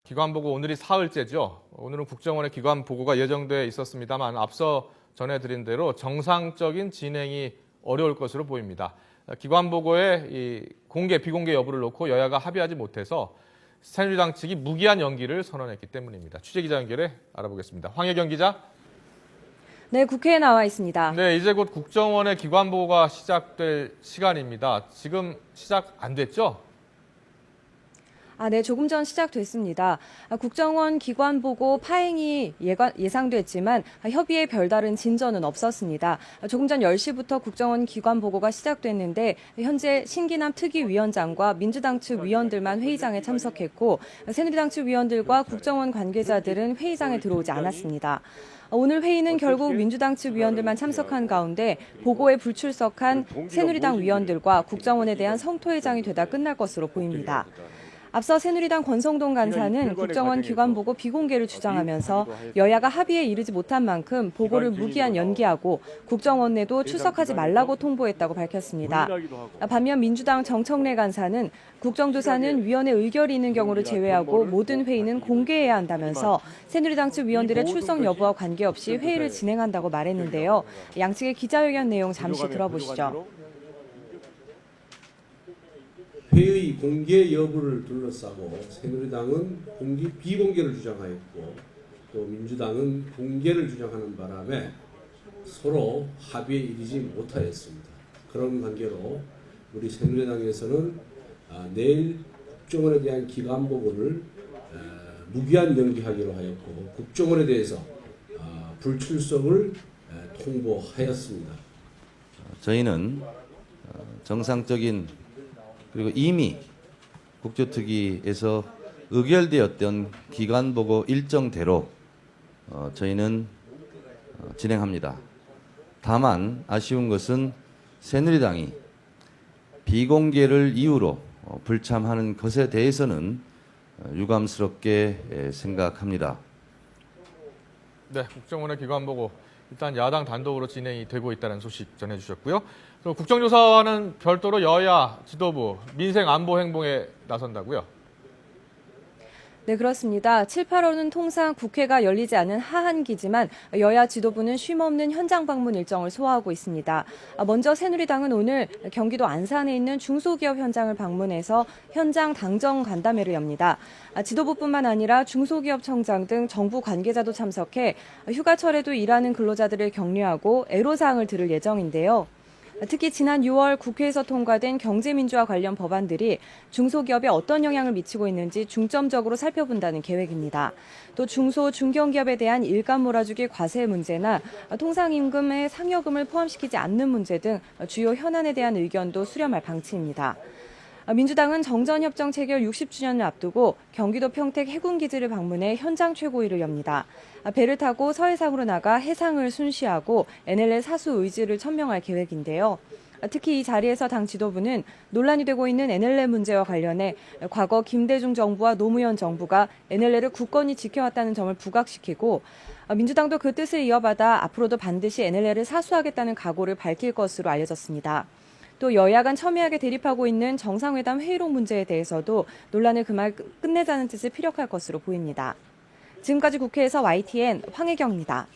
기관보고 오늘이 사흘째죠. 오늘은 국정원의 기관보고가 예정돼 있었습니다만 앞서 전해드린 대로 정상적인 진행이 어려울 것으로 보입니다. 기관보고의 이 공개, 비공개 여부를 놓고 여야가 합의하지 못해서 새누리당 측이 무기한 연기를 선언했기 때문입니다. 취재기자 연결해 알아보겠습니다. 황혜경 기자. 네, 국회에 나와 있습니다. 네, 이제 곧 국정원의 기관보고가 시작될 시간입니다. 지금 시작 안 됐죠? 네, 조금 전 시작됐습니다. 국정원 기관 보고 파행이 예상됐지만 협의에 별다른 진전은 없었습니다. 조금 전 10시부터 국정원 기관 보고가 시작됐는데 현재 신기남 특위위원장과 민주당 측 위원들만 회의장에 참석했고 새누리당 측 위원들과 국정원 관계자들은 회의장에 들어오지 않았습니다. 오늘 회의는 결국 민주당 측 위원들만 참석한 가운데 보고에 불출석한 새누리당 위원들과 국정원에 대한 성토회장이 되다 끝날 것으로 보입니다. 앞서 새누리당 권성동 간사는 국정원 기관 보고 비공개를 주장하면서 여야가 합의에 이르지 못한 만큼 보고를 무기한 연기하고 국정원 내도 출석하지 말라고 통보했다고 밝혔습니다. 반면 민주당 정청래 간사는 국정조사는 위원회 의결이 있는 경우를 제외하고 모든 회의는 공개해야 한다면서 새누리당 측 위원들의 출석 여부와 관계없이 회의를 진행한다고 말했는데요. 양측의 기자회견 내용 잠시 들어보시죠. 회의 공개 여부를 둘러싸고 새누리당은 비공개를 주장하였고 또 민주당은 공개를 주장하는 바람에 서로 합의에 이르지 못하였습니다. 그런 관계로 우리 새누리당에서는 내일 국정원에 대한 기관 보고를 무기한 연기하기로 하였고 국정원에 대해서 불출석을 통보하였습니다. 저희는 정상적인 그리고 이미 국조특위에서 의결되었던 기관보고 일정대로 저희는 진행합니다. 다만 아쉬운 것은 새누리당이 비공개를 이유로 불참하는 것에 대해서는 유감스럽게 생각합니다. 네, 국정원의 기관보고 일단 야당 단독으로 진행이 되고 있다는 소식 전해주셨고요. 또 국정조사와는 별도로 여야 지도부 민생 안보 행보에 나선다고요? 네, 그렇습니다. 7, 8월은 통상 국회가 열리지 않은 하한기지만 여야 지도부는 쉼없는 현장 방문 일정을 소화하고 있습니다. 먼저 새누리당은 오늘 경기도 안산에 있는 중소기업 현장을 방문해서 현장 당정 간담회를 엽니다. 지도부뿐만 아니라 중소기업청장 등 정부 관계자도 참석해 휴가철에도 일하는 근로자들을 격려하고 애로사항을 들을 예정인데요. 특히 지난 6월 국회에서 통과된 경제민주화 관련 법안들이 중소기업에 어떤 영향을 미치고 있는지 중점적으로 살펴본다는 계획입니다. 또 중소, 중견기업에 대한 일감 몰아주기 과세 문제나 통상임금의 상여금을 포함시키지 않는 문제 등 주요 현안에 대한 의견도 수렴할 방침입니다. 민주당은 정전협정 체결 60주년을 앞두고 경기도 평택 해군기지를 방문해 현장 최고위를 엽니다. 배를 타고 서해상으로 나가 해상을 순시하고 NLL 사수 의지를 천명할 계획인데요. 특히 이 자리에서 당 지도부는 논란이 되고 있는 NLL 문제와 관련해 과거 김대중 정부와 노무현 정부가 NLL을 굳건히 지켜왔다는 점을 부각시키고 민주당도 그 뜻을 이어받아 앞으로도 반드시 NLL을 사수하겠다는 각오를 밝힐 것으로 알려졌습니다. 또 여야 간 첨예하게 대립하고 있는 정상회담 회의록 문제에 대해서도 논란을 그만 끝내자는 뜻을 피력할 것으로 보입니다. 지금까지 국회에서 YTN 황혜경입니다.